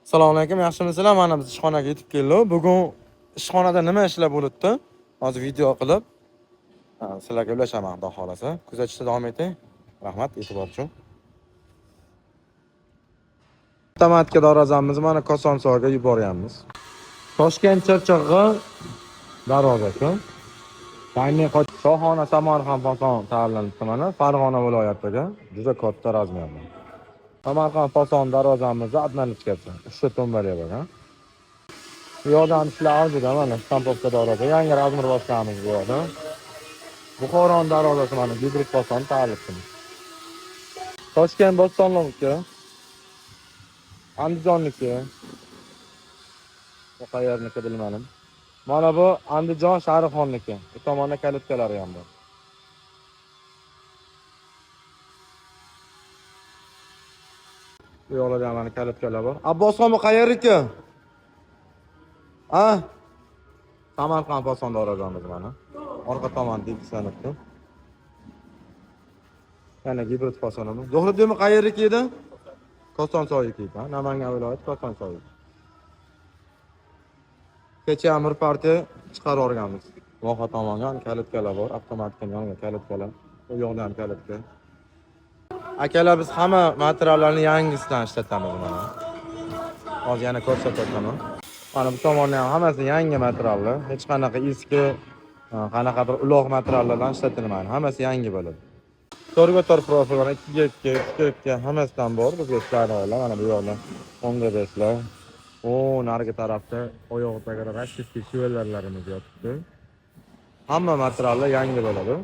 Assalomu alaykum, yaxshimisizlar? Mana biz ishxonaga yetib keldik. Bugun ishxonada nima ishlar bo'libdi? Hozir video qilib sizlarga ulashaman, xudo xolasa. Kuzatishda davom eting. Rahmat e'tibor uchun. Avtomatika darvozamizni mana Kosonsoyga yuboryapmiz. Toshkent Chirchig'i darvozasi. Tayinli Shohona Samarqand Qoson tayyorlanibdi mana Farg'ona viloyatiga. Juda katta razmerda. Samarqand Qoson darvozamizni adnalichkasi. 3 ta to'mbali bor, ha. Bu yoqdan ishlar avjida mana Stampovka darvoza. Yangi razmer boshlamiz bu yoqda. Buxoron darvozasi mana Gidrik Qoson tayyorlanibdi. Toshkent Bo'stonliqqa. Andijonniki. Bu qayerniki bilmadim. Mana bu Andijon Sharixonniki. Bu tomonda kalitkalari ham bor. Bu yo'lda mana kalitkalar bor. Abbosxon bu qayerniki? Ha? Samarqand Qoson darvozamiz mana. Orqa tomon diksanibdi. Yana gibrid Qosonimiz. Zohriddinmi qayerniki edi? Kosonsoyniki, ha? Namangan viloyati Kosonsoy. Kecha Amir partiya chiqarib o'rganmiz. Voha tomonga kalitkalar bor, avtomatik yonga kalitkalar. Bu yoqda ham kalitka. Akalar biz hamma materiallarni yangisidan ishlatamiz mana. Hozir yana ko'rsataman. Mana bu tomonda ham hammasi yangi materiallar. Hech qanaqa eski, qanaqadir uloq materiallardan ishlatilmaydi. Hammasi yangi bo'ladi. To'rga profil mana 2 ga 2 ga hammasidan bor. Bizga ishlaydiganlar mana bu yoqda 10 ga beslar. O narigi tarafda oyoqdagi rossiyskiy shivellarimiz yotibdi. Hamma materiallar yangi bo'ladi.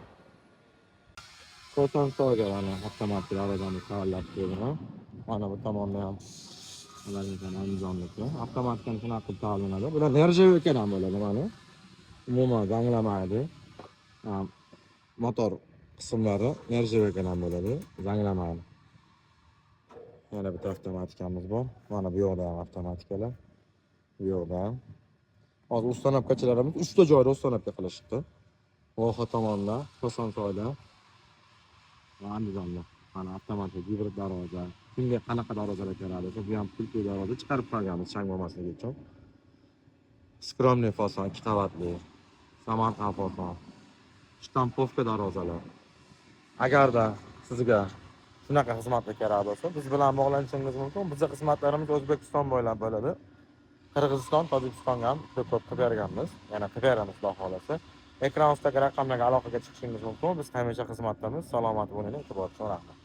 Kosonsoyga mana avtomatik darvozamiz tayyorlab qo'yilgan. Mana bu tomonda ham ularning Andijonniki. Avtomatikdan shunaqa qilib tayyorlanadi. Bular nержавейка ham bo'ladi mana. Umuman zanglamaydi. Motor qismlari nержавейка ham bo'ladi. Zanglamaydi. Yana bitta avtomatikamiz bor. Mana bu yoqda ham avtomatikalar. Bu yoqda ham. Hozir ustanobkachilarimiz 3 ta joyda ustanobka qilishibdi. Voha tomonda, Kosonsoyda va Andijonda. Mana avtomatik gibrid darvoza. Kimga qanaqa darvozalar kerak bo'lsa, bu ham pultli darvoza chiqarib qo'yganmiz chang bo'lmasligi uchun. Skromniy fason 2 qavatli. Samarqand fason. Shtampovka darvozalar. Agarda sizga shunaqa xizmatlar kerak bo'lsa, biz bilan bog'lanishingiz mumkin. Bizning xizmatlarimiz O'zbekiston bo'ylab bo'ladi. Qirg'iziston, Tojikistonga ham ko'p qilib berganmiz. Yana qilib beramiz, xudo xolasa. Ekran ustidagi raqamlarga aloqaga chiqishingiz mumkin. Biz hamisha xizmatdamiz. Salomat bo'ling, e'tibor uchun rahmat.